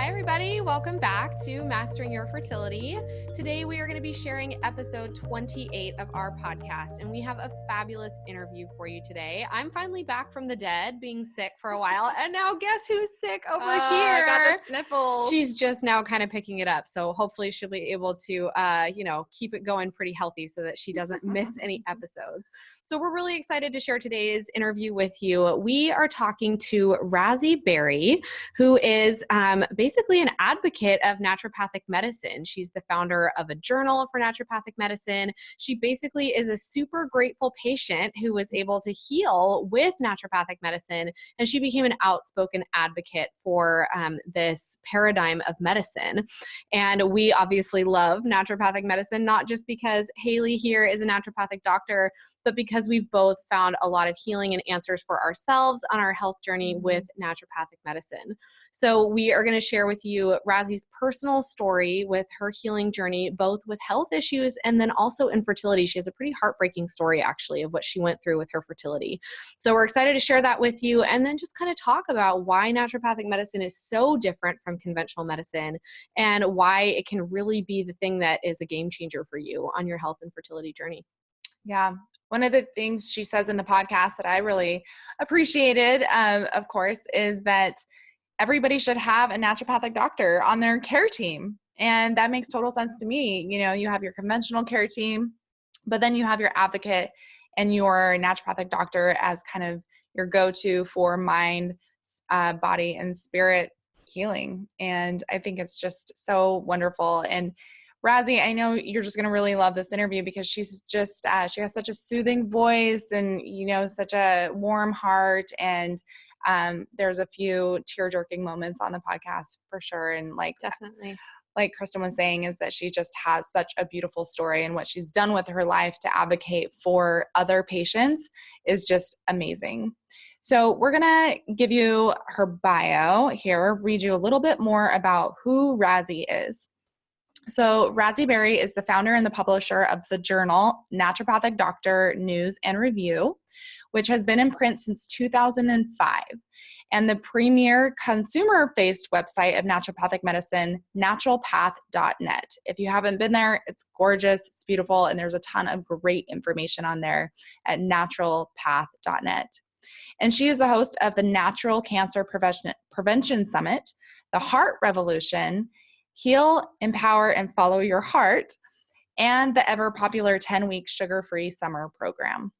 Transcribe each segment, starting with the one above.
Hi, everybody. Welcome back to Mastering Your Fertility. Today, we are going to be sharing episode 28 of our podcast, and we have a fabulous interview for you today. I'm finally back from the dead, being sick for a while, and now guess who's sick over here? I got the sniffles. She's just now kind of picking it up, so hopefully she'll be able to, keep it going pretty healthy so that she doesn't miss any episodes. So we're really excited to share today's interview with you. We are talking to Razi Berry, who is basically an advocate of naturopathic medicine. She's the founder of a journal for naturopathic medicine. She basically is a super grateful patient who was able to heal with naturopathic medicine, and she became an outspoken advocate for this paradigm of medicine. And we obviously love naturopathic medicine, not just because Haley here is a naturopathic doctor, but because we've both found a lot of healing and answers for ourselves on our health journey with naturopathic medicine. So we are going to share with you Razi's personal story with her healing journey, both with health issues and then also infertility. She has a pretty heartbreaking story, actually, of what she went through with her fertility. So we're excited to share that with you and then just kind of talk about why naturopathic medicine is so different from conventional medicine and why it can really be the thing that is a game changer for you on your health and fertility journey. Yeah. One of the things she says in the podcast that I really appreciated, of course, is that everybody should have a naturopathic doctor on their care team. And that makes total sense to me. You know, you have your conventional care team, but then you have your advocate and your naturopathic doctor as kind of your go-to for mind, body, and spirit healing. And I think it's just so wonderful. And Razi, I know you're just going to really love this interview because she's just, she has such a soothing voice and, you know, such a warm heart. And there's a few tear-jerking moments on the podcast for sure. And Definitely. Like Kristen was saying, is that she just has such a beautiful story, and what she's done with her life to advocate for other patients is just amazing. So we're going to give you her bio here, read you a little bit more about who Razi is. So Razi Berry is the founder and the publisher of the journal Naturopathic Doctor News and Review, which has been in print since 2005, and the premier consumer-faced website of naturopathic medicine, naturalpath.net. If you haven't been there, it's gorgeous, it's beautiful, and there's a ton of great information on there at naturalpath.net. And she is the host of the Natural Cancer Prevention Summit, the Heart Revolution, Heal, Empower, and Follow Your Heart, and the ever-popular 10-week sugar-free summer program.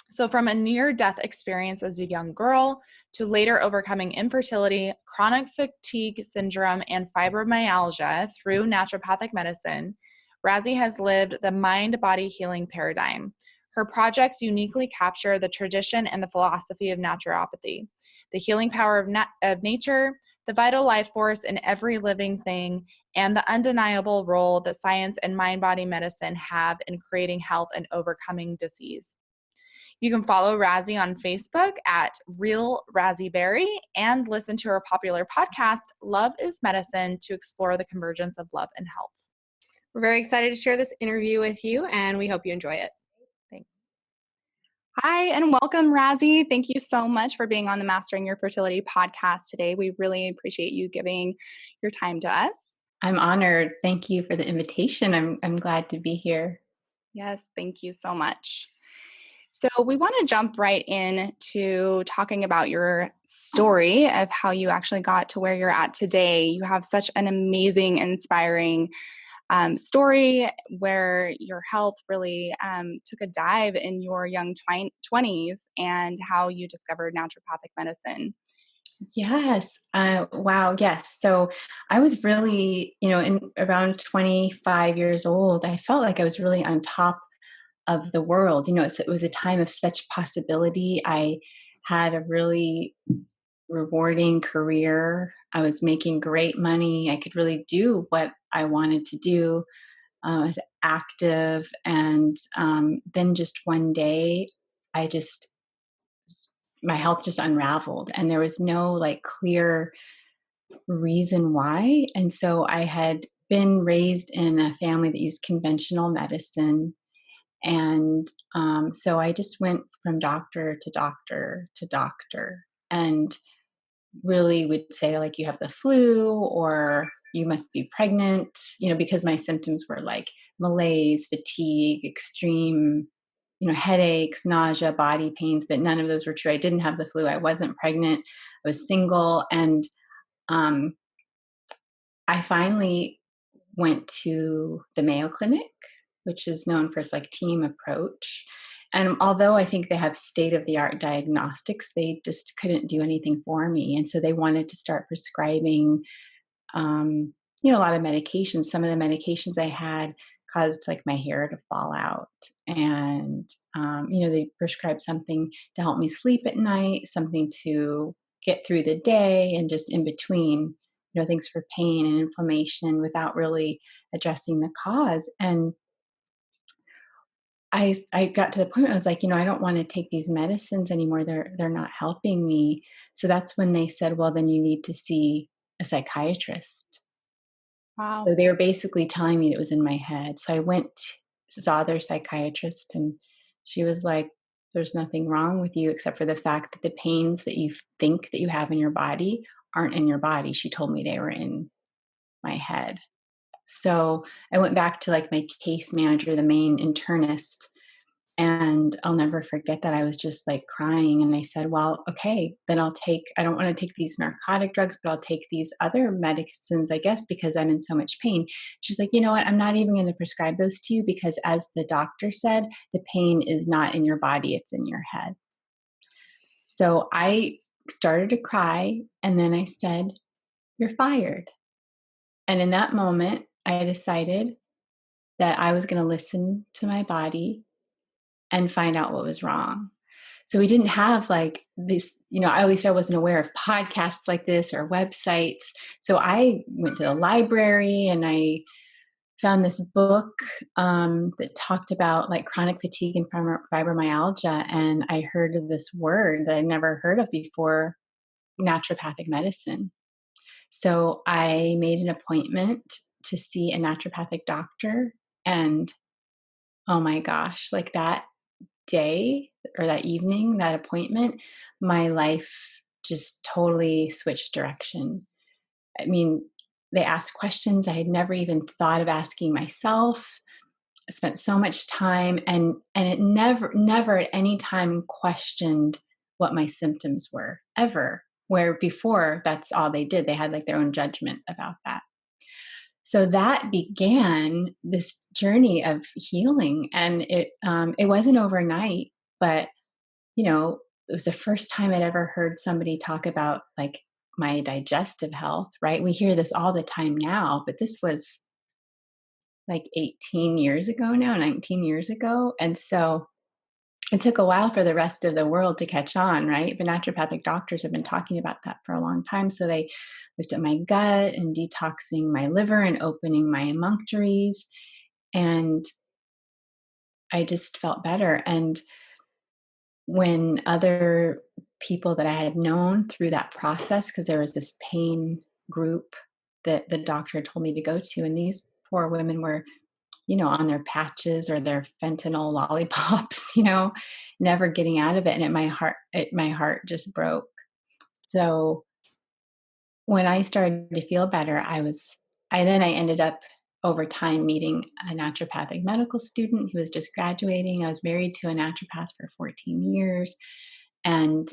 So from a near-death experience as a young girl to later overcoming infertility, chronic fatigue syndrome, and fibromyalgia through naturopathic medicine, Razi has lived the mind-body healing paradigm. Her projects uniquely capture the tradition and the philosophy of naturopathy, the healing power of nature, the vital life force in every living thing, and the undeniable role that science and mind-body medicine have in creating health and overcoming disease. You can follow Razi on Facebook at Real Razi Berry and listen to her popular podcast, Love is Medicine, to explore the convergence of love and health. We're very excited to share this interview with you, and we hope you enjoy it. Thanks. Hi, and welcome, Razi. Thank you so much for being on the Mastering Your Fertility podcast today. We really appreciate you giving your time to us. I'm honored. Thank you for the invitation. I'm glad to be here. Yes, thank you so much. So we want to jump right into talking about your story of how you actually got to where you're at today. You have such an amazing, inspiring story where your health really took a dive in your young 20s and how you discovered naturopathic medicine. Yes. Wow. Yes. So I was really, in around 25 years old, I felt like I was really on top of the world. It was a time of such possibility. I had a really rewarding career. I was making great money. I could really do what I wanted to do. I was active. And then just one day, my health just unraveled, and there was no clear reason why. And so I had been raised in a family that used conventional medicine. And so I just went from doctor to doctor to doctor. And really would say like, you have the flu or you must be pregnant, because my symptoms were like malaise, fatigue, extreme, headaches, nausea, body pains, but none of those were true. I didn't have the flu. I wasn't pregnant. I was single. And um, I finally went to the Mayo Clinic, which is known for its like team approach. And although I think they have state of the art diagnostics, they just couldn't do anything for me. And so they wanted to start prescribing, a lot of medications. Some of the medications I had caused like my hair to fall out. And, they prescribed something to help me sleep at night, something to get through the day, and just in between, things for pain and inflammation without really addressing the cause. And I got to the point where I was like, I don't want to take these medicines anymore. They're not helping me. So that's when they said, well, then you need to see a psychiatrist. Wow. So they were basically telling me it was in my head. So I went, saw their psychiatrist, and she was like, there's nothing wrong with you except for the fact that the pains that you think that you have in your body aren't in your body. She told me they were in my head. So I went back to like my case manager, the main internist, and I'll never forget that I was just like crying. And I said, well, okay, then I don't want to take these narcotic drugs, but I'll take these other medicines, I guess, because I'm in so much pain. She's like, you know what? I'm not even going to prescribe those to you because as the doctor said, the pain is not in your body, it's in your head. So I started to cry. And then I said, you're fired. And in that moment, I decided that I was going to listen to my body and find out what was wrong. So we didn't have like this, at least I wasn't aware of podcasts like this or websites. So I went to the library and I found this book that talked about like chronic fatigue and fibromyalgia. And I heard of this word that I'd never heard of before, naturopathic medicine. So I made an appointment to see a naturopathic doctor. And oh my gosh, like that day or that evening, that appointment, my life just totally switched direction. I mean, they asked questions I had never even thought of asking myself. I spent so much time and it never at any time questioned what my symptoms were ever, where before that's all they did. They had like their own judgment about that. So that began this journey of healing, and it wasn't overnight, but it was the first time I'd ever heard somebody talk about like my digestive health. Right? We hear this all the time now, but this was like 18 years ago now, 19 years ago, and so it took a while for the rest of the world to catch on, right? But naturopathic doctors have been talking about that for a long time. So they looked at my gut and detoxing my liver and opening my emunctories. And I just felt better. And when other people that I had known through that process, because there was this pain group that the doctor told me to go to, and these poor women were on their patches or their fentanyl lollipops, never getting out of it. And my heart just broke. So when I started to feel better, I ended up over time meeting a naturopathic medical student who was just graduating. I was married to a naturopath for 14 years. And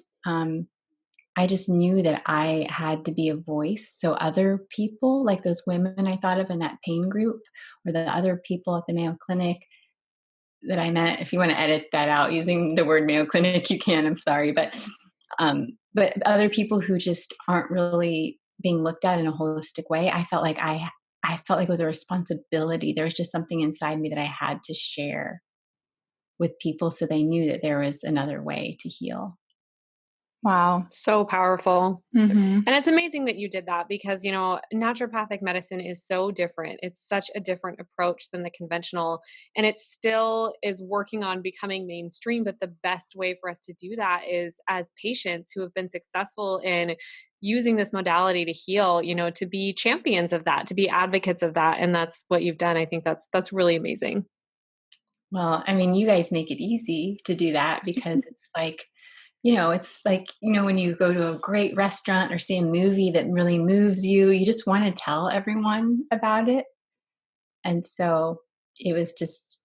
I just knew that I had to be a voice. So other people, like those women I thought of in that pain group, or the other people at the Mayo Clinic that I met, if you want to edit that out using the word Mayo Clinic, you can, I'm sorry. But other people who just aren't really being looked at in a holistic way, I felt like it was a responsibility. There was just something inside me that I had to share with people so they knew that there was another way to heal. Wow. So powerful. Mm-hmm. And it's amazing that you did that because, naturopathic medicine is so different. It's such a different approach than the conventional, and it still is working on becoming mainstream. But the best way for us to do that is as patients who have been successful in using this modality to heal, to be champions of that, to be advocates of that. And that's what you've done. I think that's really amazing. Well, I mean, you guys make it easy to do that because it's like, it's like, when you go to a great restaurant or see a movie that really moves you, you just want to tell everyone about it. And so it was just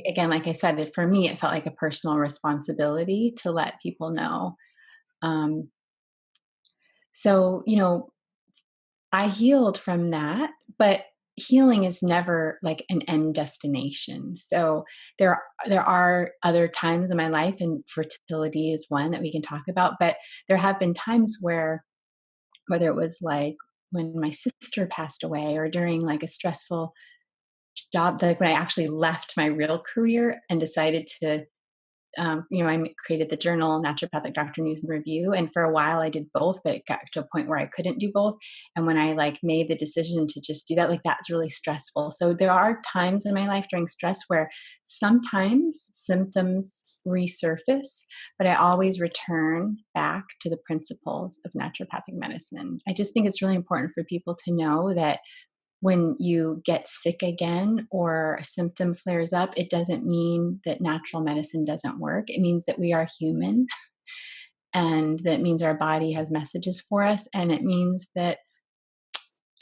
again, like I said, for me, it felt like a personal responsibility to let people know. Um, so, I healed from that, but healing is never like an end destination. So there are other times in my life, and fertility is one that we can talk about. But there have been times where, whether it was like when my sister passed away, or during like a stressful job, like when I actually left my real career and decided to I created the journal Naturopathic Doctor News and Review, and for a while I did both, but it got to a point where I couldn't do both. And when I like made the decision to just do that, like that's really stressful. So there are times in my life during stress where sometimes symptoms resurface, but I always return back to the principles of naturopathic medicine. I just think it's really important for people to know that when you get sick again or a symptom flares up, it doesn't mean that natural medicine doesn't work. It means that we are human, and that means our body has messages for us. And it means that,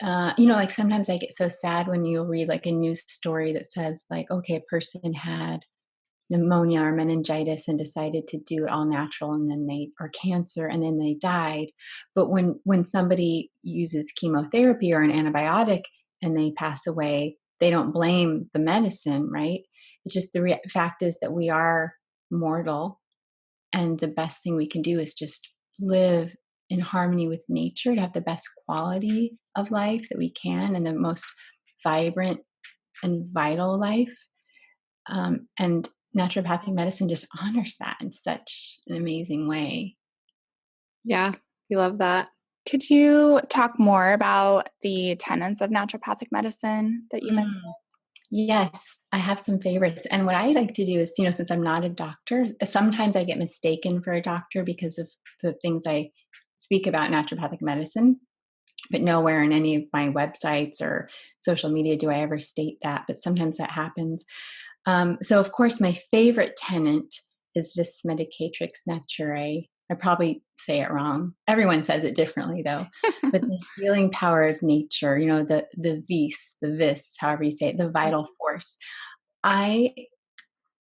like sometimes I get so sad when you read like a news story that says like, okay, a person had pneumonia or meningitis and decided to do it all natural, and then or cancer, and then they died. But when somebody uses chemotherapy or an antibiotic and they pass away, they don't blame the medicine, right? It's just the fact is that we are mortal, and the best thing we can do is just live in harmony with nature to have the best quality of life that we can, and the most vibrant and vital life. And naturopathic medicine just honors that in such an amazing way. Yeah, we love that. Could you talk more about the tenets of naturopathic medicine that you mentioned? Yes, I have some favorites. And what I like to do is, since I'm not a doctor, sometimes I get mistaken for a doctor because of the things I speak about in naturopathic medicine. But nowhere in any of my websites or social media do I ever state that. But sometimes that happens. So, of course, my favorite tenet is vis medicatrix naturae. I probably say it wrong. Everyone says it differently, though. But the healing power of nature, the vis, however you say it, the vital force. I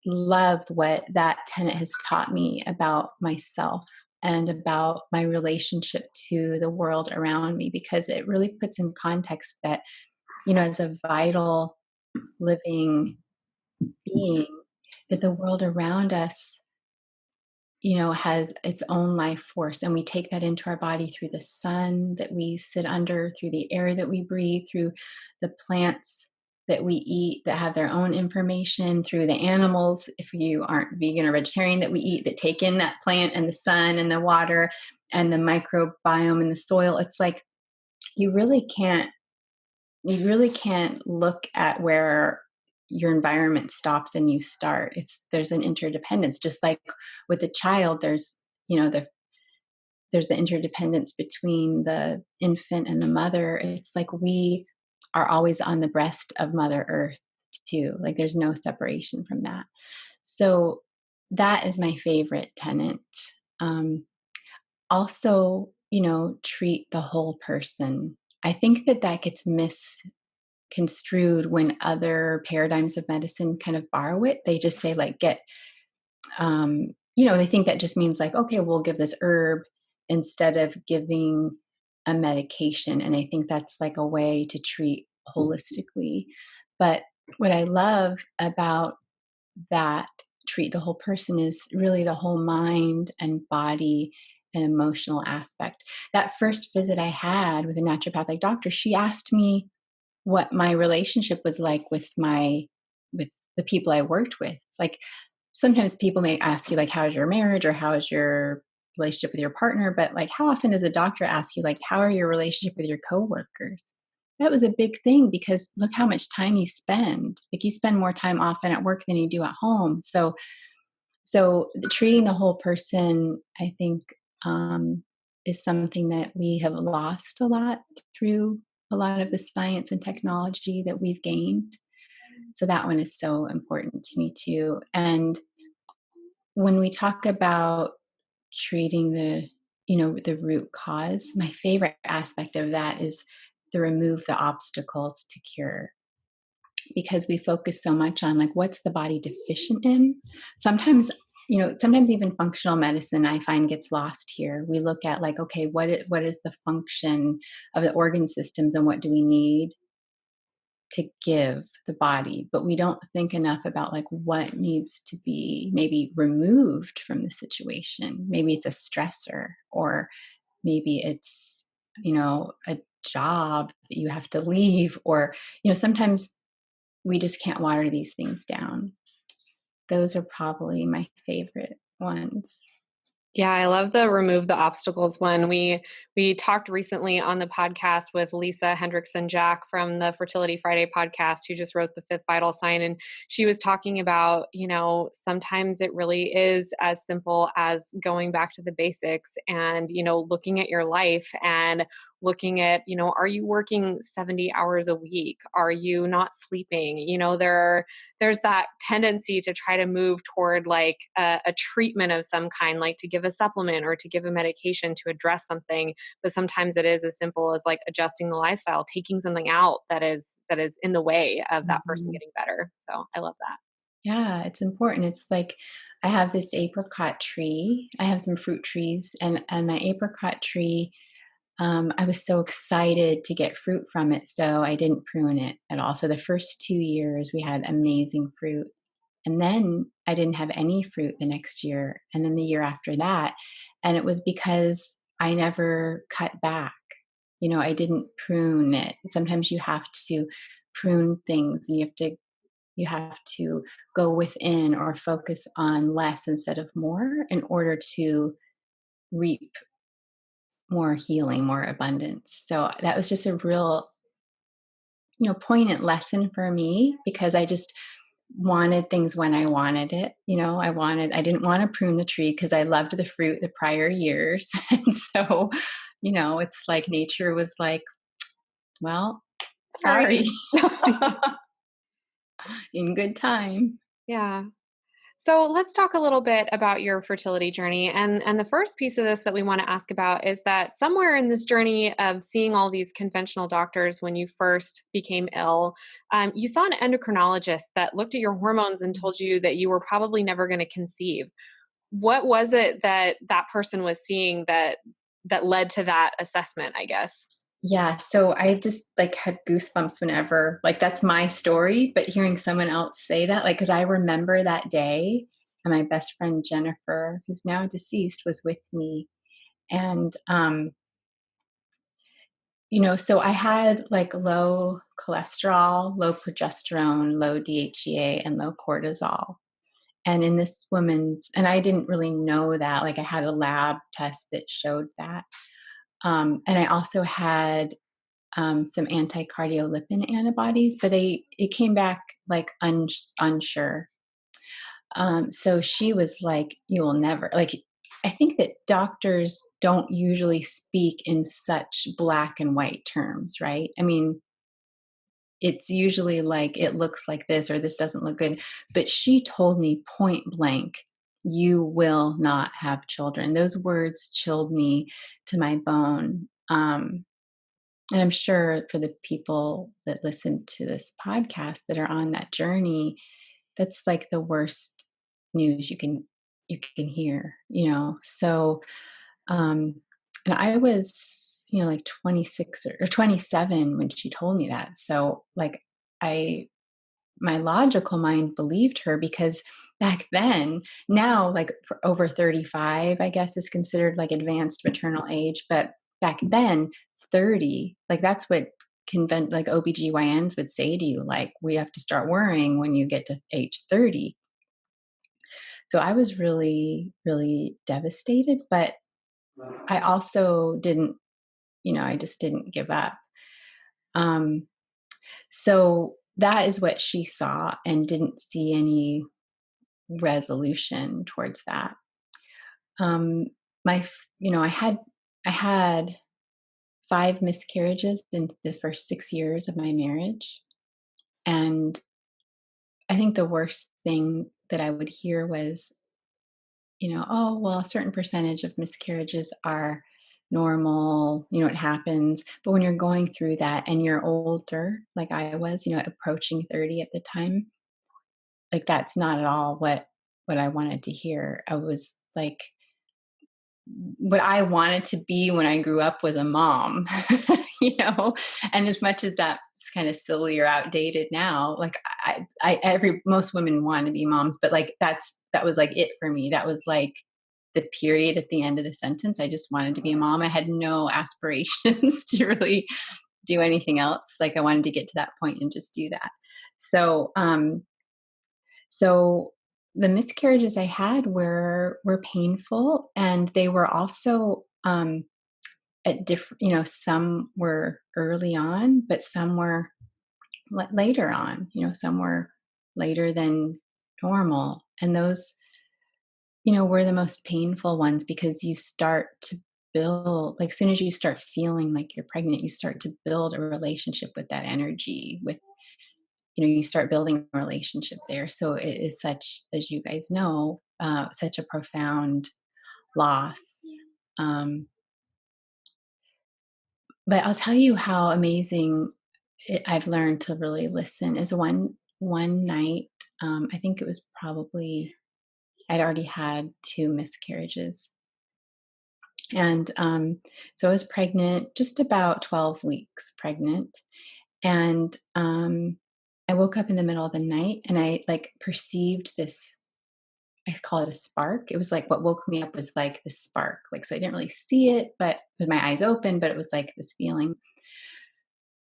love what that tenet has taught me about myself and about my relationship to the world around me, because it really puts in context that, as a vital living being, that the world around us, has its own life force. And we take that into our body through the sun that we sit under, through the air that we breathe, through the plants that we eat that have their own information, through the animals, if you aren't vegan or vegetarian, that we eat, that take in that plant and the sun and the water and the microbiome in the soil. It's like you really can't look at where your environment stops and you start. There's an interdependence. Just like with a child, there's there's the interdependence between the infant and the mother. It's like we are always on the breast of Mother Earth too. Like there's no separation from that. So that is my favorite tenet. Also, treat the whole person. I think that gets misconstrued when other paradigms of medicine kind of borrow it. They just say like they think that just means like, okay, we'll give this herb instead of giving a medication. And I think that's like a way to treat holistically. But what I love about that treat the whole person is really the whole mind and body and emotional aspect. That first visit I had with a naturopathic doctor, she asked me what my relationship was like with the people I worked with. Like sometimes people may ask you like, how's your marriage or how is your relationship with your partner? But like, how often does a doctor ask you like, how are your relationship with your coworkers? That was a big thing because look how much time you spend. Like you spend more time often at work than you do at home. So treating the whole person, I think, is something that we have lost a lot through a lot of the science and technology that we've gained. So that one is so important to me too. And when we talk about treating the root cause. My favorite aspect of that is to remove the obstacles to cure, because we focus so much on like what's the body deficient in. Sometimes, sometimes even functional medicine I find gets lost here. We look at like, okay, what is the function of the organ systems and what do we need to give the body, but we don't think enough about like what needs to be maybe removed from the situation. Maybe it's a stressor, or maybe it's a job that you have to leave, or sometimes we just can't water these things down. Those are probably my favorite ones. Yeah, I love the remove the obstacles one. We talked recently on the podcast with Lisa Hendrickson Jack from the Fertility Friday podcast, who just wrote The Fifth Vital Sign. And she was talking about, sometimes it really is as simple as going back to the basics and, looking at your life and looking at, are you working 70 hours a week? Are you not sleeping? There's that tendency to try to move toward like a treatment of some kind, like to give a supplement or to give a medication to address something. But sometimes it is as simple as like adjusting the lifestyle, taking something out that is in the way of that person getting better. So I love that. Yeah, it's important. It's like I have this apricot tree. I have some fruit trees, and my apricot tree, I was so excited to get fruit from it, so I didn't prune it at all. So the first 2 years we had amazing fruit. And then I didn't have any fruit the next year, and then the year after that. And it was because I never cut back. I didn't prune it. Sometimes you have to prune things, and you have to go within or focus on less instead of more in order to reap more healing, more abundance. So that was just a real, poignant lesson for me, because I just wanted things when I wanted it. I didn't want to prune the tree because I loved the fruit the prior years. And so, it's like nature was like, well, sorry, in good time. Yeah. So let's talk a little bit about your fertility journey. And the first piece of this that we want to ask about is that somewhere in this journey of seeing all these conventional doctors when you first became ill, you saw an endocrinologist that looked at your hormones and told you that you were probably never going to conceive. What was it that that person was seeing that led to that assessment, I guess? Yeah, so I just like had goosebumps whenever, like, that's my story, but hearing someone else say that, like, because I remember that day, and my best friend Jennifer, who's now deceased, was with me. And so I had like low cholesterol, low progesterone, low DHEA, and low cortisol. And in this woman's, and I didn't really know that, like, I had a lab test that showed that. And I also had some anti-cardiolipin antibodies, but it came back like unsure. So she was like, "You will never like." I think that doctors don't usually speak in such black and white terms, right? I mean, it's usually like it looks like this or this doesn't look good. But she told me point blank, "You will not have children." Those words chilled me to my bone. And I'm sure for the people that listen to this podcast that are on that journey, that's like the worst news you can hear. So um and I was, like 26 or 27 when she told me that. So like I my logical mind believed her, because back then, now like over 35, I guess, is considered like advanced maternal age. But back then, 30, like that's what like OBGYNs would say to you, like, we have to start worrying when you get to age 30. So I was really, really devastated, but I also didn't, I just didn't give up. Um, so that is what she saw, and didn't see any resolution towards that. Um, I had 5 miscarriages in the first 6 years of my marriage, and I think the worst thing that I would hear was, oh, well, a certain percentage of miscarriages are normal, it happens. But when you're going through that and you're older, like I was, approaching 30 at the time, like that's not at all what I wanted to hear. I was like, what I wanted to be when I grew up was a mom, and as much as that's kind of silly or outdated now, like most women want to be moms, but like that was like it for me. That was like the period at the end of the sentence. I just wanted to be a mom. I had no aspirations to really do anything else. Like I wanted to get to that point and just do that. So the miscarriages I had were painful, and they were also at different. Some were early on, but some were later on. Some were later than normal, and those were the most painful ones because you start to build. Like, as soon as you start feeling like you're pregnant, you start to build a relationship with that energy, with you start building a relationship there. So it is such, as you guys know, such a profound loss. But I'll tell you how amazing I've learned to really listen is one night. I think it was probably I'd already had 2 miscarriages, and so I was pregnant, just about 12 weeks pregnant, and I woke up in the middle of the night and I like perceived this. I call it a spark. It was like what woke me up was like the spark. Like, so I didn't really see it, but with my eyes open, but it was like this feeling.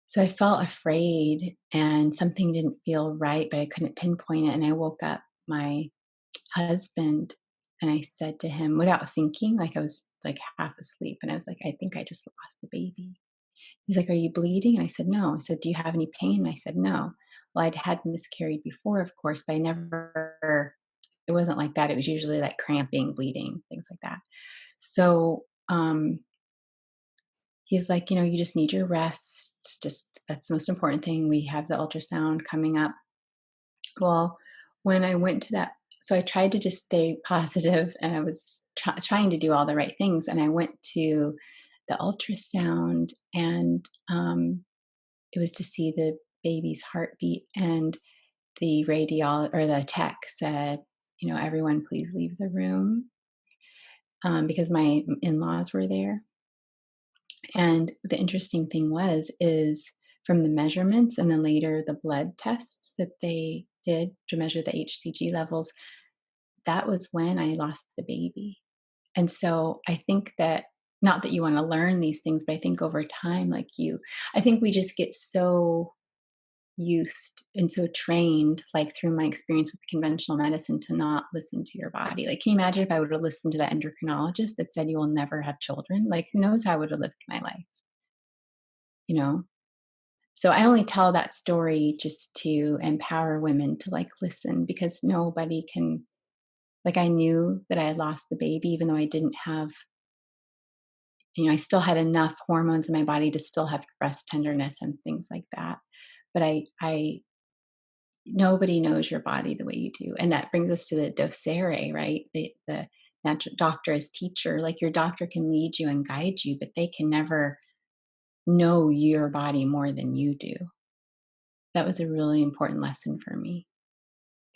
So I felt afraid and something didn't feel right, but I couldn't pinpoint it. And I woke up my husband and I said to him without thinking, like I was like half asleep. And I was like, I think I just lost the baby. He's like, are you bleeding? And I said, no. I said, do you have any pain? And I said, no. Well, I'd had miscarried before, of course, but it wasn't like that. It was usually like cramping, bleeding, things like that. So he's like, you just need your rest. Just that's the most important thing. We have the ultrasound coming up. Well, when I went to that, so I tried to just stay positive and I was trying to do all the right things. And I went to the ultrasound and it was to see the baby's heartbeat, and the the tech said, everyone please leave the room, because my in-laws were there. And the interesting thing is from the measurements and then later the blood tests that they did to measure the HCG levels, that was when I lost the baby. And so I think that, not that you want to learn these things, but I think over time, I think we just get so used and so trained, like through my experience with conventional medicine, to not listen to your body. Like, can you imagine if I would have listened to that endocrinologist that said you will never have children? Like, who knows how I would have lived my life, you know? So I only tell that story just to empower women to like listen, because nobody can, like, I knew that I had lost the baby, even though I didn't have, I still had enough hormones in my body to still have breast tenderness and things like that. But I nobody knows your body the way you do. And that brings us to the docere, right? The natural doctor as teacher. Like, your doctor can lead you and guide you, but they can never know your body more than you do. That was a really important lesson for me.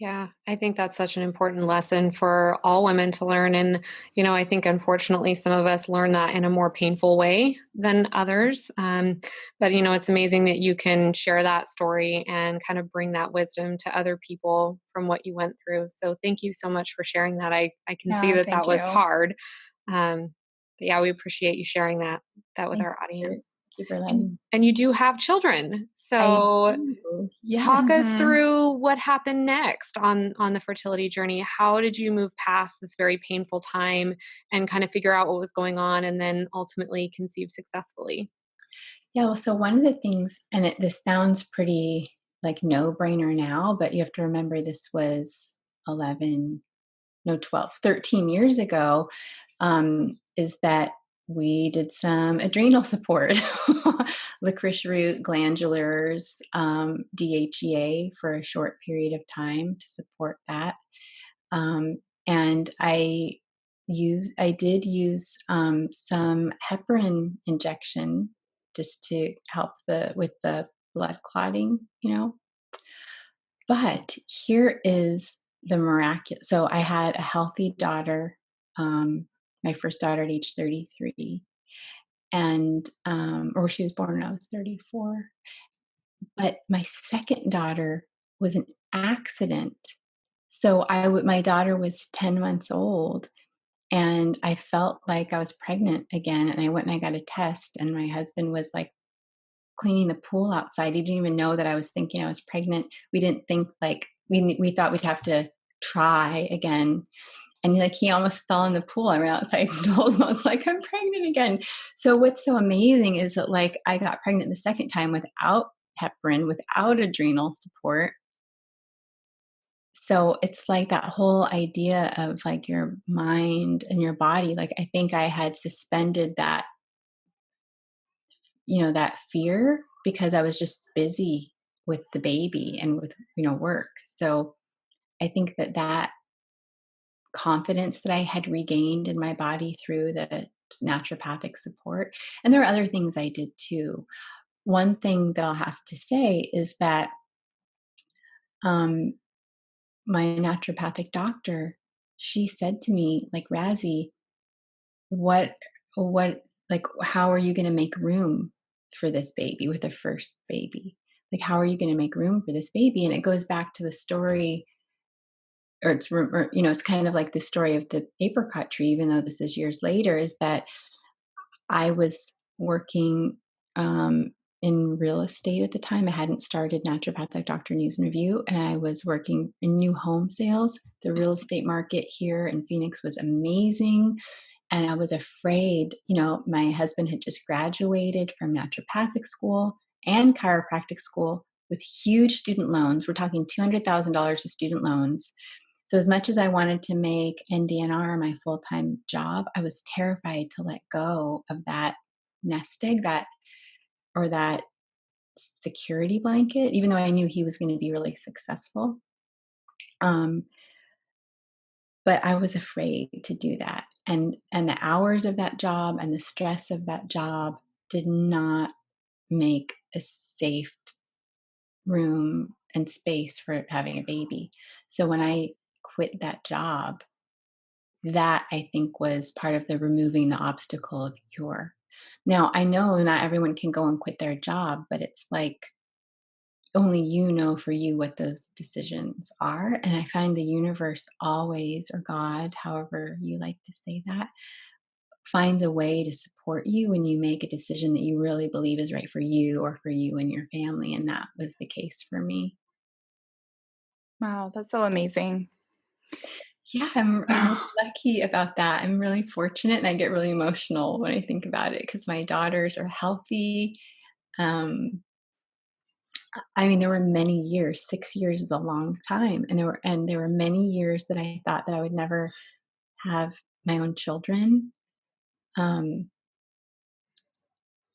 Yeah, I think that's such an important lesson for all women to learn. And, I think unfortunately some of us learn that in a more painful way than others. But, it's amazing that you can share that story and kind of bring that wisdom to other people from what you went through. So thank you so much for sharing that. I can see Yeah, that thank was you. hard. But yeah, we appreciate you sharing that with Thank our you. audience. Thank you for letting. And you do have children. I So do. Yeah. talk us Mhm. through what happened next on the fertility journey. How did you move past this very painful time and kind of figure out what was going on and then ultimately conceive successfully? Yeah. Well, so one of the things, and this sounds pretty like no brainer now, but you have to remember this was 11, no, 12, 13 years ago, is that we did some adrenal support, licorice root, glandulars, DHEA for a short period of time to support that. And I did use some heparin injection just to help with the blood clotting, But here is the miraculous. So I had a healthy daughter, my first daughter at age 33, and or she was born when I was 34. But my second daughter was an accident. So my daughter was 10 months old, and I felt like I was pregnant again. And I went and I got a test, and my husband was like cleaning the pool outside. He didn't even know that I was thinking I was pregnant. We didn't think like we thought we'd have to try again. And he almost fell in the pool. I went outside and told him, I was like, I'm pregnant again. So what's so amazing is that I got pregnant the second time without heparin, without adrenal support. So it's like that whole idea of like your mind and your body. Like I think I had suspended that, that fear because I was just busy with the baby and with, work. So I think that confidence that I had regained in my body through the naturopathic support. And there are other things I did too. One thing that I'll have to say is that my naturopathic doctor, she said to me, like, Razi, what, how are you going to make room for this baby with the first baby? Like, how are you going to make room for this baby? And it goes back to the story, or it's kind of like the story of the apricot tree, even though this is years later, is that I was working in real estate at the time. I hadn't started Naturopathic Doctor News and Review, and I was working in new home sales. The real estate market here in Phoenix was amazing. And I was afraid, my husband had just graduated from naturopathic school and chiropractic school with huge student loans. We're talking $200,000 of student loans. So as much as I wanted to make NDNR my full-time job, I was terrified to let go of that nest egg, that security blanket, even though I knew he was going to be really successful. But I was afraid to do that. And the hours of that job and the stress of that job did not make a safe room and space for having a baby. So when I quit that job, that I think was part of the removing the obstacle of cure. Now, I know not everyone can go and quit their job, but it's like only you know for you what those decisions are. And I find the universe always, or God, however you like to say that, finds a way to support you when you make a decision that you really believe is right for you or for you and your family. And that was the case for me. Wow, that's so amazing. Yeah, I'm really lucky about that. I'm really fortunate, and I get really emotional when I think about it because my daughters are healthy. There were many years. 6 years is a long time, and there were many years that I thought that I would never have my own children, um,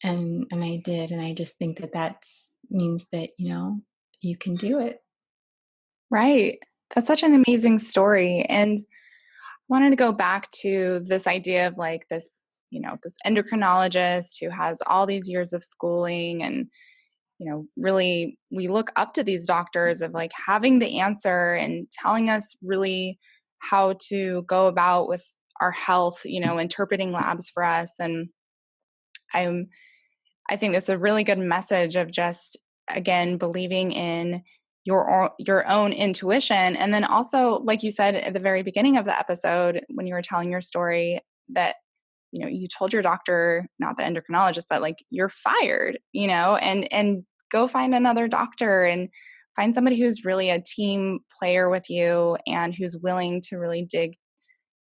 and I did, and I just think that means that you can do it. Right. That's such an amazing story. And I wanted to go back to this idea of like this, this endocrinologist who has all these years of schooling and, really we look up to these doctors of like having the answer and telling us really how to go about with our health, interpreting labs for us. And I think this is a really good message of just, again, believing in your own intuition. And then also, like you said at the very beginning of the episode, when you were telling your story, that, you told your doctor, not the endocrinologist, but like you're fired, and go find another doctor and find somebody who's really a team player with you and who's willing to really dig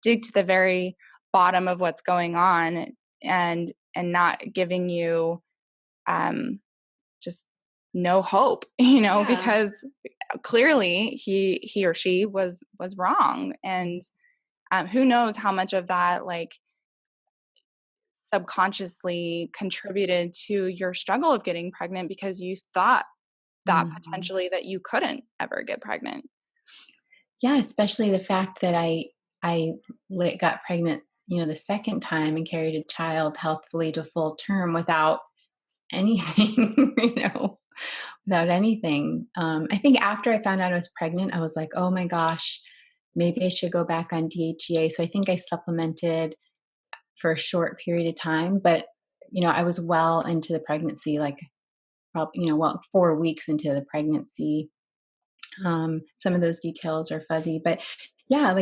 to the very bottom of what's going on and not giving you just no hope, Yeah. because clearly he or she was wrong. And who knows how much of that like subconsciously contributed to your struggle of getting pregnant because you thought that potentially that you couldn't ever get pregnant. Yeah, especially the fact that I I got pregnant, the second time and carried a child healthfully to full term without anything, without anything. I think after I found out I was pregnant, I was like, oh my gosh, maybe I should go back on DHEA. So I think I supplemented for a short period of time, but I was well into the pregnancy, like probably, 4 weeks into the pregnancy. Some of those details are fuzzy, but yeah,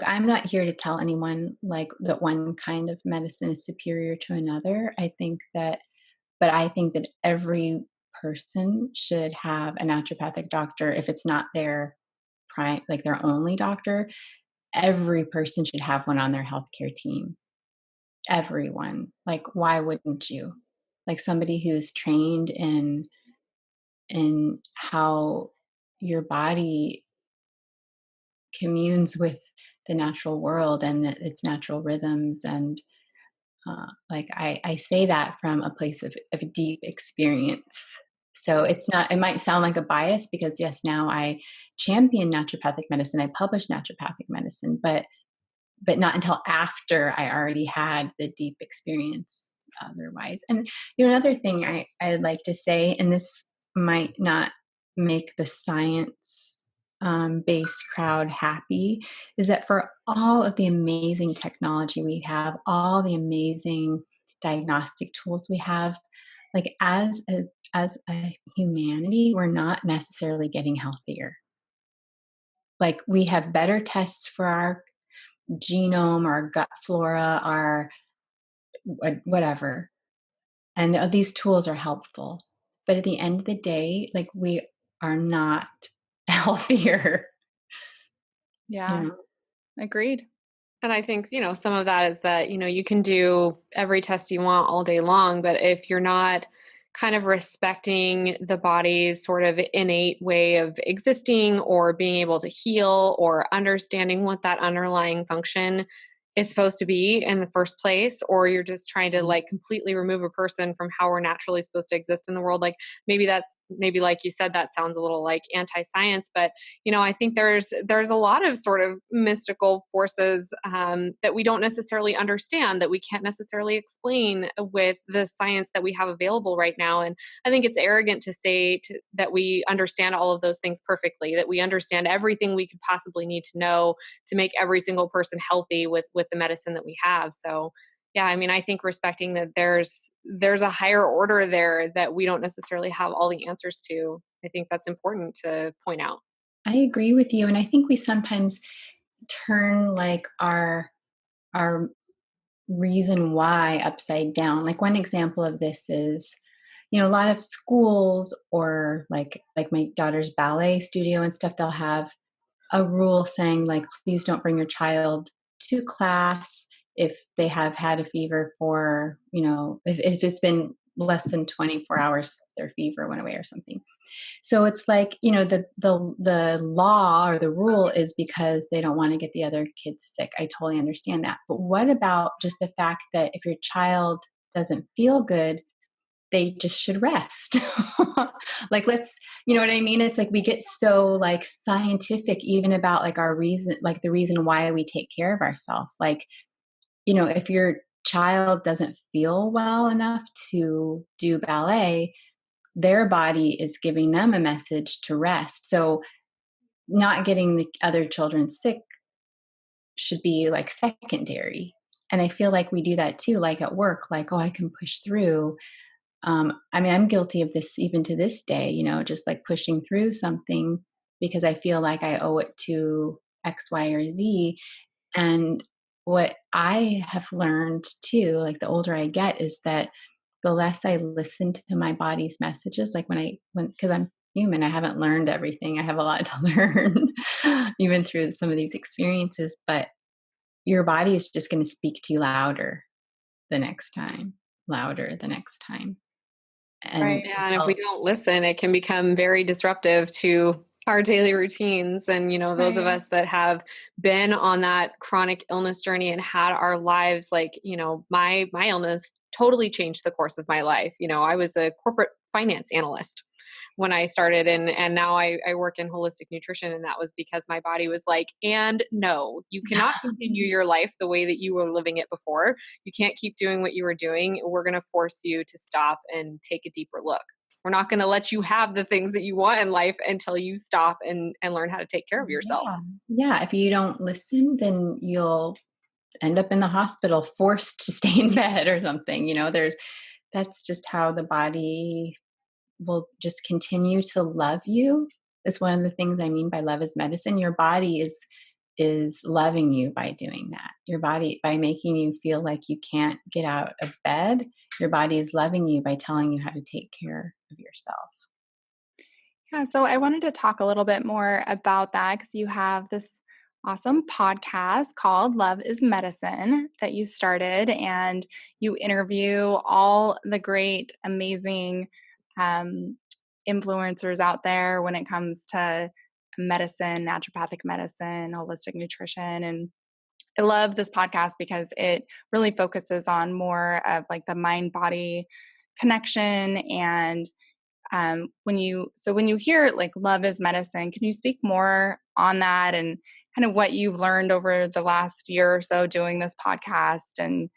I'm not here to tell anyone like that one kind of medicine is superior to another. But I think that every person should have a naturopathic doctor. If it's not their their only doctor, every person should have one on their healthcare team. Everyone. Like, why wouldn't you? Like somebody who's trained in how your body communes with the natural world and its natural rhythms. And I say that from a place of deep experience. So it might sound like a bias because yes, now I champion naturopathic medicine. I publish naturopathic medicine, but not until after I already had the deep experience otherwise. And another thing I'd like to say, and this might not make the science based crowd happy, is that for all of the amazing technology we have, all the amazing diagnostic tools we have, like as a humanity, we're not necessarily getting healthier. Like we have better tests for our genome, our gut flora, our whatever. And these tools are helpful. But at the end of the day, like we are not healthier. Yeah. Agreed. And I think, some of that is that, you can do every test you want all day long, but if you're not kind of respecting the body's sort of innate way of existing or being able to heal or understanding what that underlying function is supposed to be in the first place, or you're just trying to like completely remove a person from how we're naturally supposed to exist in the world, like maybe like you said, that sounds a little like anti-science, but I think there's a lot of sort of mystical forces that we don't necessarily understand, that we can't necessarily explain with the science that we have available right now. And I think it's arrogant to say that we understand all of those things perfectly, that we understand everything we could possibly need to know to make every single person healthy with the medicine that we have. So yeah, I mean, I think respecting that there's a higher order there that we don't necessarily have all the answers to. I think that's important to point out. I agree with you. And I think we sometimes turn like our reason why upside down. Like one example of this is, a lot of schools or like my daughter's ballet studio and stuff, they'll have a rule saying like, please don't bring your child to class if they have had a fever for, if it's been less than 24 hours since their fever went away or something. So it's like, the law or the rule is because they don't want to get the other kids sick. I totally understand that. But what about just the fact that if your child doesn't feel good, they just should rest? Like, you know what I mean? It's like we get so like scientific even about like our reason, like the reason why we take care of ourselves. Like, if your child doesn't feel well enough to do ballet, their body is giving them a message to rest. So not getting the other children sick should be like secondary. And I feel like we do that too, like at work, like, oh, I can push through. I mean, I'm guilty of this even to this day, just like pushing through something because I feel like I owe it to X, Y, or Z. And what I have learned too, like the older I get, is that the less I listen to my body's messages, like because I'm human, I haven't learned everything. I have a lot to learn, even through some of these experiences. But your body is just going to speak to you louder the next time. And Right. Yeah, and if we don't listen, it can become very disruptive to our daily routines. And, those of Right. us that have been on that chronic illness journey and had our lives, like, my illness totally changed the course of my life. I was a corporate finance analyst when I started. And now I work in holistic nutrition. And that was because my body was like, and no, you cannot continue your life the way that you were living it before. You can't keep doing what you were doing. We're going to force you to stop and take a deeper look. We're not going to let you have the things that you want in life until you stop and learn how to take care of yourself. Yeah. Yeah. If you don't listen, then you'll end up in the hospital forced to stay in bed or something. That's just how the body will just continue to love you. It's one of the things I mean by love is medicine. Your body is loving you by doing that. Your body, by making you feel like you can't get out of bed, your body is loving you by telling you how to take care of yourself. Yeah, so I wanted to talk a little bit more about that because you have this awesome podcast called Love is Medicine that you started, and you interview all the great, amazing influencers out there when it comes to medicine, naturopathic medicine, holistic nutrition. And I love this podcast because it really focuses on more of like the mind body connection. And when you hear like love is medicine, can you speak more on that and kind of what you've learned over the last year or so doing this podcast, and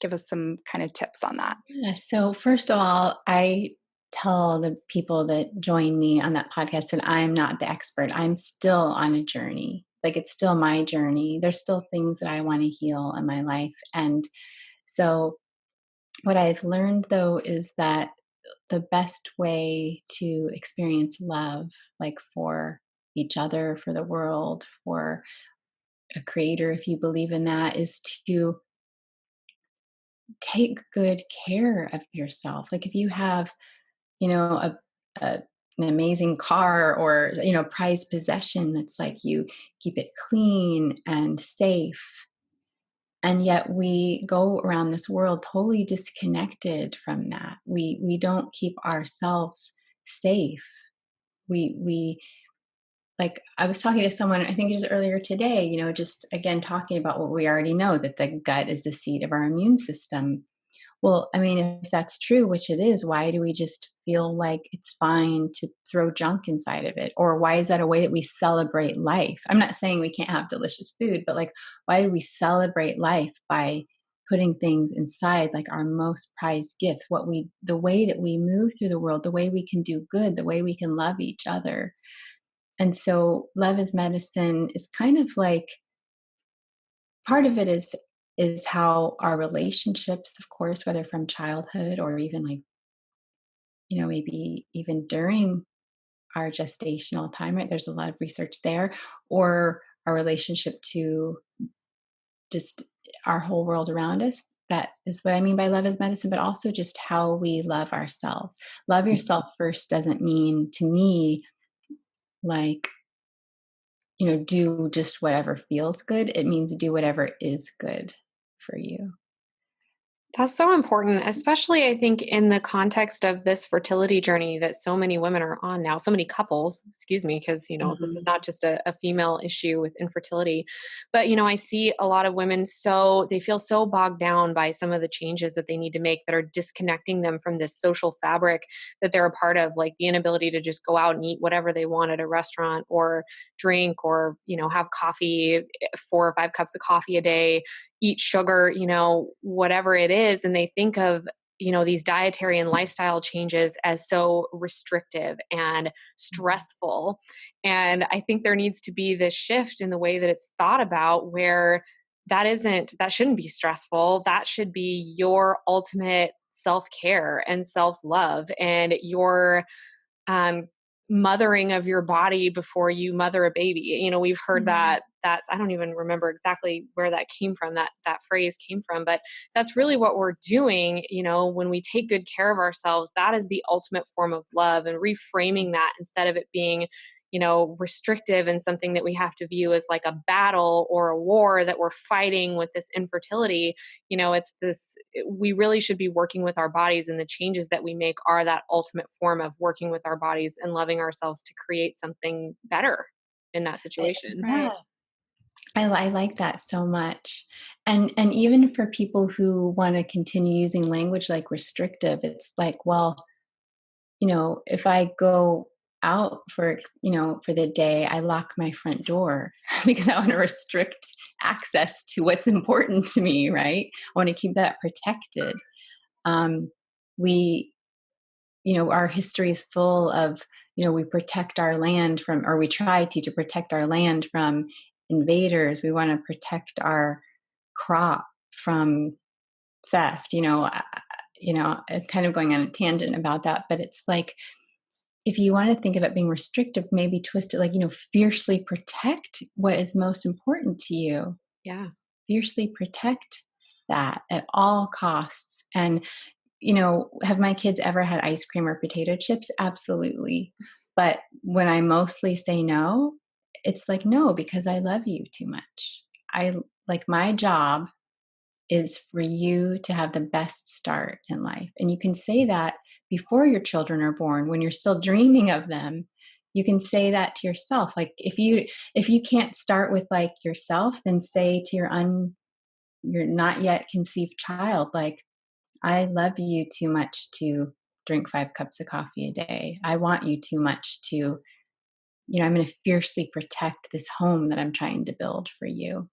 give us some kind of tips on that? Yeah, so first of all, I tell the people that join me on that podcast that I'm not the expert. I'm still on a journey. Like, it's still my journey. There's still things that I want to heal in my life. And so what I've learned though is that the best way to experience love, like for each other, for the world, for a creator, if you believe in that, is to take good care of yourself. Like, if you have, a an amazing car or, prized possession, that's like you keep it clean and safe. And yet we go around this world totally disconnected from that. We don't keep ourselves safe. We like, I was talking to someone, I think it was earlier today, just again talking about what we already know, that the gut is the seat of our immune system. Well, I mean, if that's true, which it is, why do we just feel like it's fine to throw junk inside of it? Or why is that a way that we celebrate life? I'm not saying we can't have delicious food, but like, why do we celebrate life by putting things inside, like our most prized gift, the way that we move through the world, the way we can do good, the way we can love each other. And so love is medicine is kind of like, part of it is how our relationships, of course, whether from childhood or even like, maybe even during our gestational time, right? There's a lot of research there, or our relationship to just our whole world around us. That is what I mean by love is medicine, but also just how we love ourselves. Love yourself first doesn't mean, to me, like, do just whatever feels good. It means do whatever is good for you. That's so important, especially I think in the context of this fertility journey that so many women are on now, so many couples, excuse me, because, this is not just a female issue with infertility. But, I see a lot of women, they feel so bogged down by some of the changes that they need to make that are disconnecting them from this social fabric that they're a part of, like the inability to just go out and eat whatever they want at a restaurant or drink or, have coffee, 4 or 5 cups of coffee a day, eat sugar, whatever it is. And they think of, these dietary and lifestyle changes as so restrictive and stressful. And I think there needs to be this shift in the way that it's thought about, where that shouldn't be stressful. That should be your ultimate self-care and self-love and your um, mothering of your body before you mother a baby. We've heard that's, I don't even remember exactly where that came from, that phrase came from, but that's really what we're doing. When we take good care of ourselves, that is the ultimate form of love, and reframing that instead of it being, restrictive and something that we have to view as like a battle or a war that we're fighting with this infertility. We really should be working with our bodies, and the changes that we make are that ultimate form of working with our bodies and loving ourselves to create something better in that situation. Right. I like that so much. And even for people who want to continue using language like restrictive, it's like, well, if I go out for the day, I lock my front door because I want to restrict access to what's important to me, right? I want to keep that protected. Um, we, our history is full of, we protect our land from, or we try to protect our land from invaders. We want to protect our crop from theft. Kind of going on a tangent about that, but it's like, if you want to think of it being restrictive, maybe twist it like, fiercely protect what is most important to you. Yeah. Fiercely protect that at all costs. And, have my kids ever had ice cream or potato chips? Absolutely. But when I mostly say no, it's like, no, because I love you too much. My job is for you to have the best start in life. And you can say that before your children are born, when you're still dreaming of them. You can say that to yourself. Like if you can't start with like yourself, then say to your not yet conceived child, like, I love you too much to drink 5 cups of coffee a day. I want you too much to, I'm going to fiercely protect this home that I'm trying to build for you.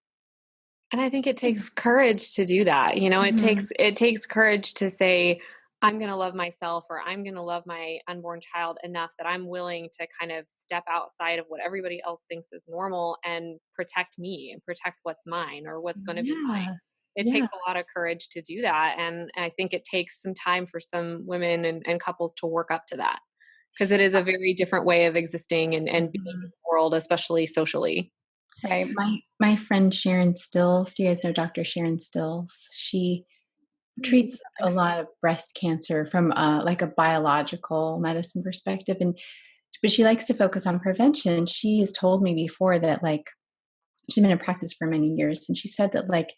And I think it takes courage to do that. Mhm. It takes courage to say, I'm going to love myself, or I'm going to love my unborn child enough that I'm willing to kind of step outside of what everybody else thinks is normal and protect me and protect what's mine or what's going to be mine. Yeah. It Yeah. takes a lot of courage to do that. And I think it takes some time for some women and couples to work up to that, because it is a very different way of existing and being in Mhm. the world, especially socially. Right. My friend Sharon Stills, do you guys know Dr. Sharon Stills? She treats a lot of breast cancer from like a biological medicine perspective, but she likes to focus on prevention. She has told me before that, like, she's been in practice for many years, and she said that, like,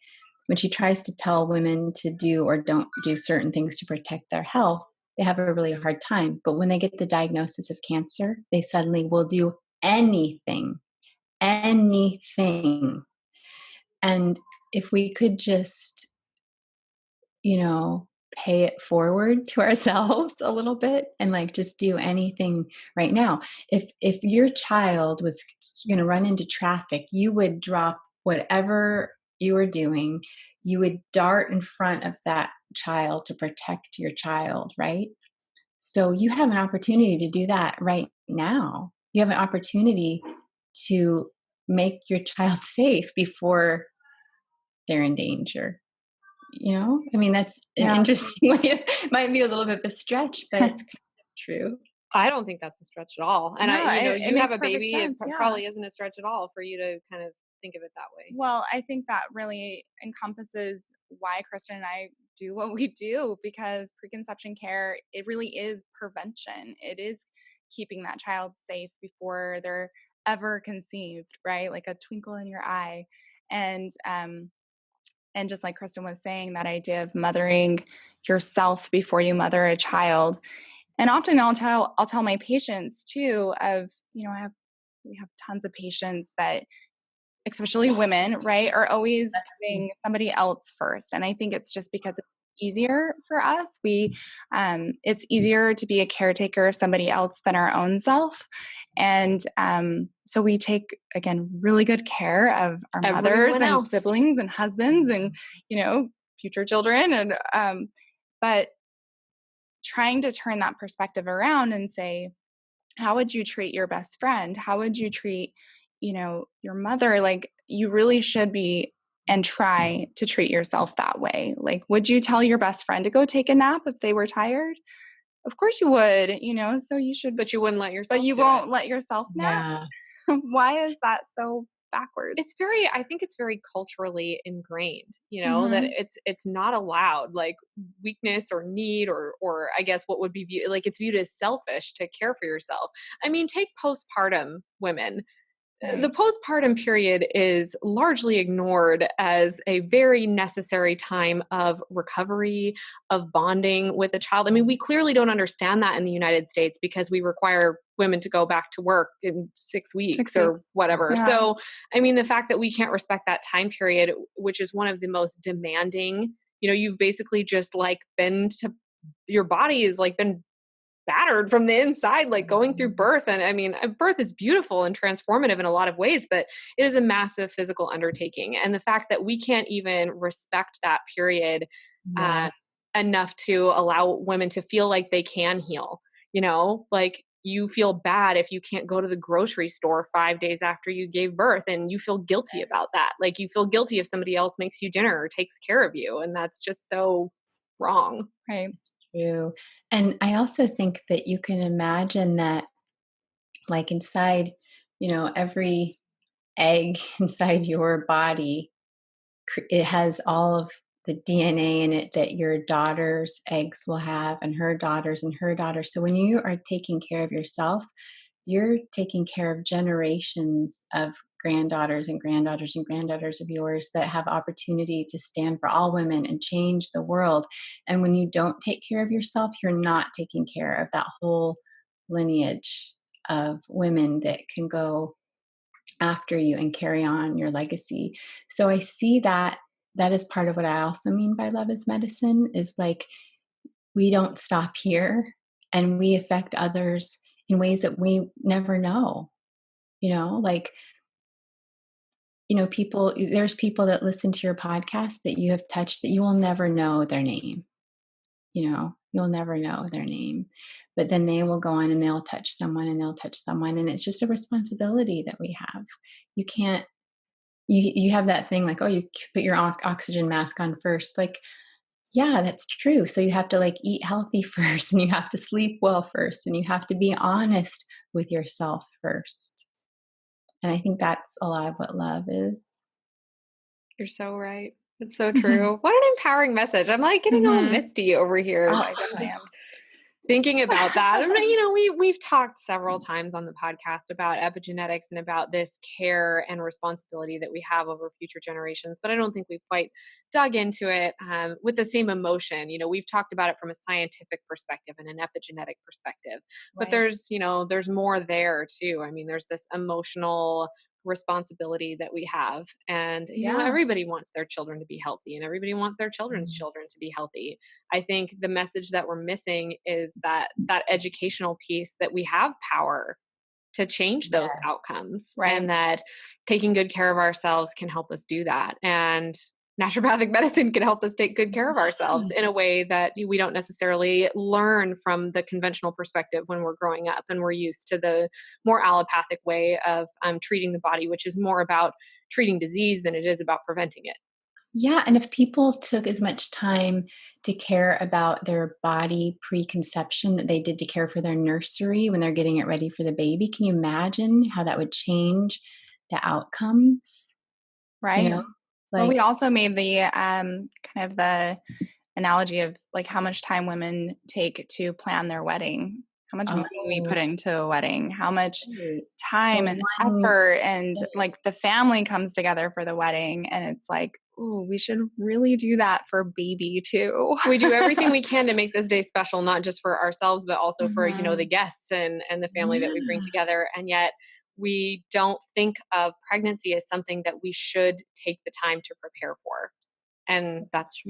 when she tries to tell women to do or don't do certain things to protect their health, they have a really hard time. But when they get the diagnosis of cancer, they suddenly will do anything, anything. And if we could just, pay it forward to ourselves a little bit and like just do anything right now. If your child was going to run into traffic, you would drop whatever you were doing, you would dart in front of that child to protect your child, right? So you have an opportunity to do that right now. You have an opportunity to make your child safe before they're in danger. I mean, that's an Yeah. interesting way. It might be a little bit of a stretch, but it's kind of true. I don't think that's a stretch at all. And No, it you have makes a perfect baby, it sense. Yeah. probably isn't a stretch at all for you to kind of think of it that way. Well, I think that really encompasses why Kristen and I do what we do, because preconception care, it really is prevention. It is keeping that child safe before they're ever conceived, right? Like a twinkle in your eye. And just like Kristen was saying, that idea of mothering yourself before you mother a child. And often I'll tell my patients too of, we have tons of patients that, especially women, right, are always putting somebody else first. And I think it's just because it's easier for us. It's easier to be a caretaker of somebody else than our own self. And so we take, again, really good care of our mothers Everyone and else. siblings and husbands and, future children. And, but trying to turn that perspective around and say, how would you treat your best friend? How would you treat, your mother? Like, you really should be and try to treat yourself that way. Like, would you tell your best friend to go take a nap if they were tired? Of course you would, so you should, But you wouldn't let yourself but you do won't it. let yourself nap. Yeah. Why is that so backwards? I think it's very culturally ingrained, that Mhm. it's not allowed, like weakness or need or I guess what would be it's viewed as selfish to care for yourself. I mean, take postpartum women. the postpartum period is largely ignored as a very necessary time of recovery, of bonding with a child. I mean, we clearly don't understand that in the United States because we require women to go back to work in 6 weeks or whatever. Yeah. So, I mean, the fact that we can't respect that time period, which is one of the most demanding, you've basically just like your body is like been battered from the inside, like going through birth. And I mean, birth is beautiful and transformative in a lot of ways, but it is a massive physical undertaking. And the fact that we can't even respect that period enough to allow women to feel like they can heal, like you feel bad if you can't go to the grocery store 5 days after you gave birth and you feel guilty about that. Like you feel guilty if somebody else makes you dinner or takes care of you. And that's just so wrong. Right. True. And I also think that you can imagine that, like inside, every egg inside your body, it has all of the DNA in it that your daughter's eggs will have, and her daughters and her daughters. So when you are taking care of yourself, you're taking care of generations of granddaughters and granddaughters and granddaughters of yours that have opportunity to stand for all women and change the world. And when you don't take care of yourself, you're not taking care of that whole lineage of women that can go after you and carry on your legacy. So I see that is part of what I also mean by love is medicine, is like we don't stop here and we affect others in ways that we never know. Like, there's people that listen to your podcast that you have touched that you will never know their name. You'll never know their name, but then they will go on and they'll touch someone and they'll touch someone. And it's just a responsibility that we have. You can't, you have that thing like, oh, you put your oxygen mask on first. Like, yeah, that's true. So you have to like eat healthy first, and you have to sleep well first, and you have to be honest with yourself first. And I think that's a lot of what love is. You're so right. It's so true. What an empowering message. I'm like getting all misty over here. Oh, I definitely am. Thinking about that. I mean, we've talked several times on the podcast about epigenetics and about this care and responsibility that we have over future generations, but I don't think we've quite dug into it with the same emotion. We've talked about it from a scientific perspective and an epigenetic perspective, but there's more there too. I mean, there's this emotional responsibility that we have, and everybody wants their children to be healthy, and everybody wants their children's children to be healthy. I think the message that we're missing is that educational piece, that we have power to change those outcomes, and that taking good care of ourselves can help us do that. And naturopathic medicine can help us take good care of ourselves in a way that we don't necessarily learn from the conventional perspective when we're growing up, and we're used to the more allopathic way of treating the body, which is more about treating disease than it is about preventing it. Yeah, and if people took as much time to care about their body pre-conception that they did to care for their nursery when they're getting it ready for the baby, can you imagine how that would change the outcomes? Right. Well, we also made the kind of the analogy of like how much time women take to plan their wedding, how much money we put into a wedding, how much time and effort, and like the family comes together for the wedding, and it's like, ooh, we should really do that for baby too. We do everything we can to make this day special, not just for ourselves, but also for, the guests and the family that we bring together. And yet we don't think of pregnancy as something that we should take the time to prepare for. And that's,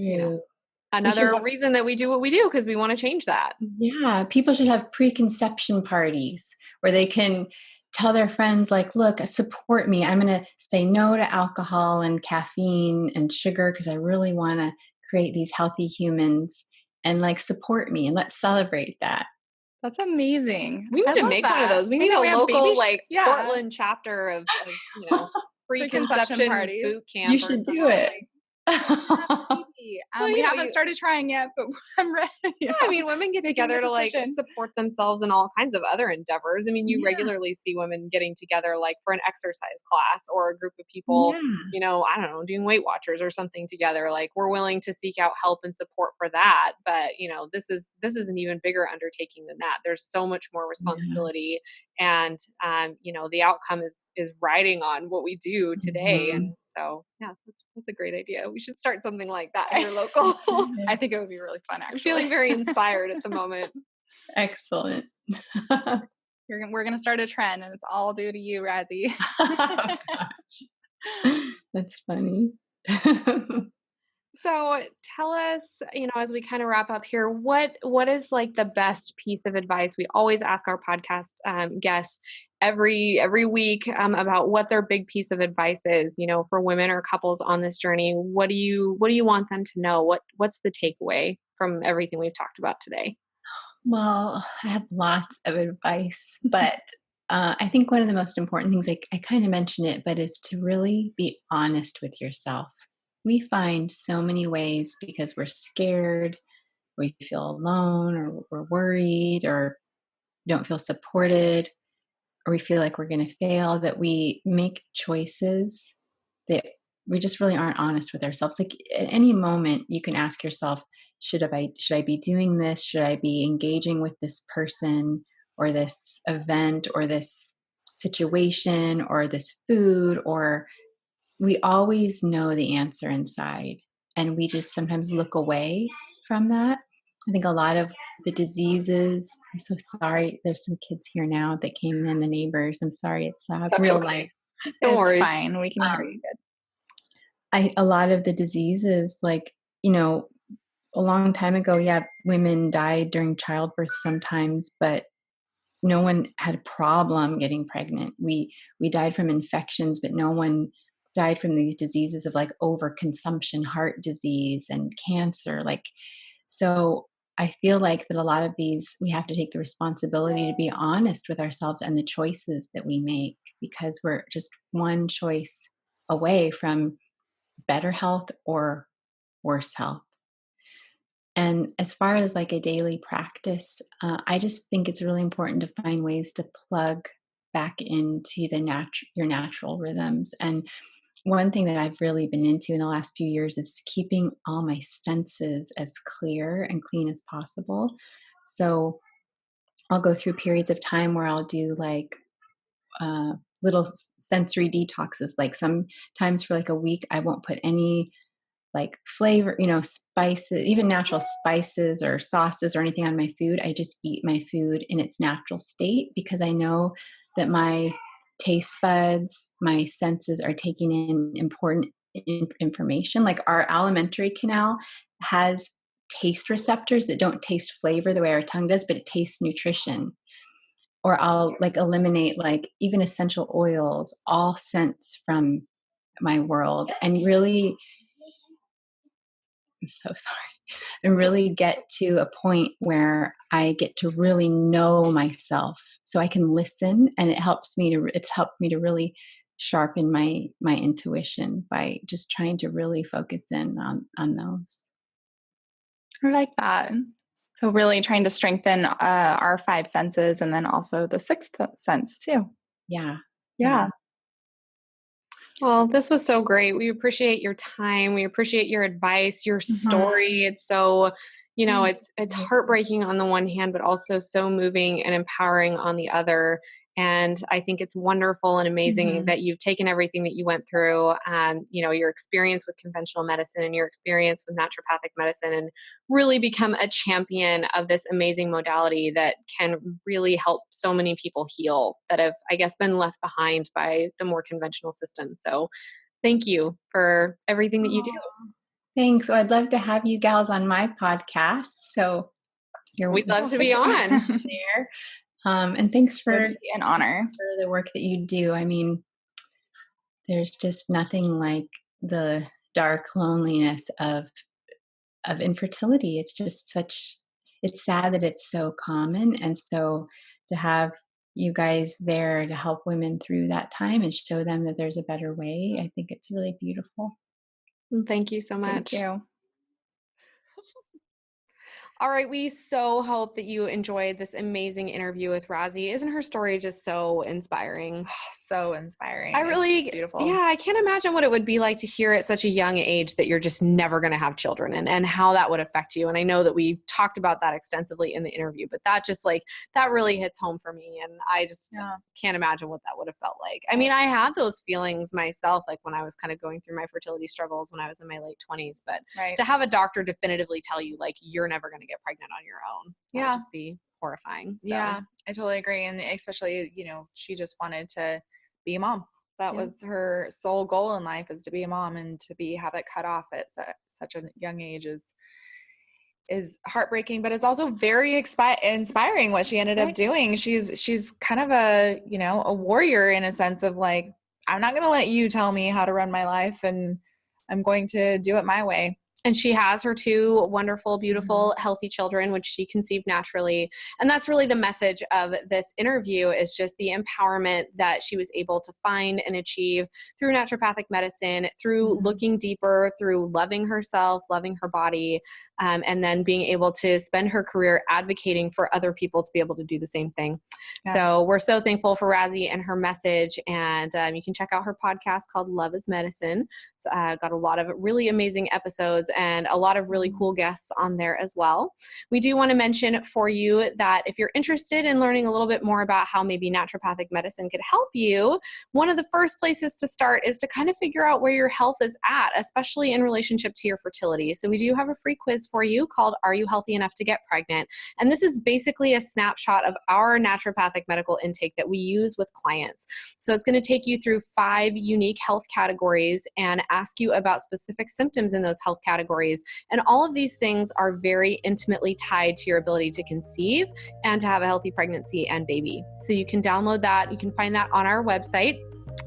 another reason that we do what we do, because we want to change that. Yeah. People should have preconception parties where they can tell their friends, like, look, support me. I'm going to say no to alcohol and caffeine and sugar because I really want to create these healthy humans, and like support me, and let's celebrate that. That's amazing. We need to make one of those. We need a local Portland chapter of preconception parties. boot camp. You should do it. We haven't started trying yet, but I'm ready. I mean, women get together to like support themselves in all kinds of other endeavors. I mean, you regularly see women getting together like for an exercise class or a group of people, I don't know, doing Weight Watchers or something together. Like, we're willing to seek out help and support for that. But, this is an even bigger undertaking than that. There's so much more responsibility and the outcome is riding on what we do today. Mhm. And so yeah, that's a great idea. We should start something like that here local. I think it would be really fun, I'm actually. feeling very inspired at the moment. Excellent. We're going to start a trend, and it's all due to you, Razi. Oh, gosh. That's funny. So tell us, as we kind of wrap up here, what is like the best piece of advice? We always ask our podcast guests every week about what their big piece of advice is, for women or couples on this journey. What do you want them to know? What's the takeaway from everything we've talked about today? Well, I have lots of advice, but I think one of the most important things, like I kind of mentioned it, but is to really be honest with yourself. We find so many ways because we're scared, we feel alone, or we're worried, or don't feel supported, or we feel like we're going to fail, that we make choices that we just really aren't honest with ourselves. Like at any moment, you can ask yourself, should I be doing this? Should I be engaging with this person or this event or this situation or this food? Or we always know the answer inside, and we just sometimes look away from that. I think a lot of the diseases, I'm so sorry. There's some kids here now that came in, the neighbors. I'm sorry. It's That's real okay. life. Don't It's worry. fine. We can hear you good. A lot of the diseases, like, a long time ago, yeah, women died during childbirth sometimes, but no one had a problem getting pregnant. We died from infections, but no one died from these diseases of like overconsumption, heart disease, and cancer. Like, so I feel like that a lot of these, we have to take the responsibility to be honest with ourselves and the choices that we make, because we're just one choice away from better health or worse health. And as far as like a daily practice, I just think it's really important to find ways to plug back into your natural rhythms. And one thing that I've really been into in the last few years is keeping all my senses as clear and clean as possible. So I'll go through periods of time where I'll do like little sensory detoxes. Like sometimes for like a week, I won't put any like flavor, spices, even natural spices or sauces or anything on my food. I just eat my food in its natural state, because I know that my taste buds, my senses are taking in important information. Like our alimentary canal has taste receptors that don't taste flavor the way our tongue does, but it tastes nutrition. Or I'll like eliminate like even essential oils, all scents from my world, and really, I'm so sorry, and really get to a point where I get to really know myself so I can listen, and it's helped me to really sharpen my intuition by just trying to really focus in on those. I like that. So really trying to strengthen our five senses, and then also the sixth sense too. Yeah. Yeah. Well, this was so great. We appreciate your time. We appreciate your advice, your story. It's so, it's heartbreaking on the one hand, but also so moving and empowering on the other. And I think it's wonderful and amazing that you've taken everything that you went through, and, your experience with conventional medicine and your experience with naturopathic medicine, and really become a champion of this amazing modality that can really help so many people heal that have, I guess, been left behind by the more conventional system. So thank you for everything that you do. Thanks. Well, I'd love to have you gals on my podcast. So We'd love to be on. there. And thanks for an honor for the work that you do. I mean, there's just nothing like the dark loneliness of infertility. It's just it's sad that it's so common. And so to have you guys there to help women through that time and show them that there's a better way, I think it's really beautiful. Thank you so much. Thank you. All right. We so hope that you enjoyed this amazing interview with Razi. Isn't her story just so inspiring? So inspiring. I really, it's just beautiful. yeah, I can't imagine what it would be like to hear at such a young age that you're just never going to have children and how that would affect you. And I know that we talked about that extensively in the interview, but that just like, that really hits home for me. And I just can't imagine what that would have felt like. I mean, I had those feelings myself, like when I was kind of going through my fertility struggles when I was in my late 20s, but to have a doctor definitively tell you like, you're never going to get pregnant on your own, that would just be horrifying. So. Yeah, I totally agree. And especially, she just wanted to be a mom. That was her sole goal in life, is to be a mom, and to have it cut off at such a young age is heartbreaking, but it's also very inspiring what she ended up doing. She's kind of a warrior in a sense of like, I'm not going to let you tell me how to run my life, and I'm going to do it my way. And she has her 2 wonderful, beautiful, healthy children, which she conceived naturally. And that's really the message of this interview, is just the empowerment that she was able to find and achieve through naturopathic medicine, through looking deeper, through loving herself, loving her body, and then being able to spend her career advocating for other people to be able to do the same thing. Yeah. So we're so thankful for Razi and her message. And you can check out her podcast called Love is Medicine. It's got a lot of really amazing episodes and a lot of really cool guests on there as well. We do want to mention for you that if you're interested in learning a little bit more about how maybe naturopathic medicine could help you, one of the first places to start is to kind of figure out where your health is at, especially in relationship to your fertility. So we do have a free quiz for you called Are You Healthy Enough to Get Pregnant? And this is basically a snapshot of our naturopathic medical intake that we use with clients. So it's going to take you through 5 unique health categories and ask you about specific symptoms in those health categories. And all of these things are very intimately tied to your ability to conceive and to have a healthy pregnancy and baby. So you can download that. You can find that on our website.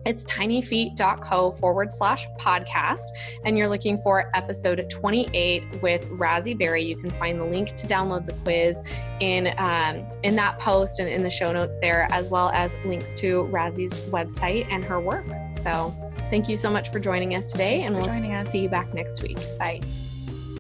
It's tinyfeet.co/podcast. And you're looking for episode 28 with Razi Berry. You can find the link to download the quiz in that post and in the show notes there, as well as links to Razi's website and her work. So thank you so much for joining us today. Thanks, and we'll see you back next week. Bye.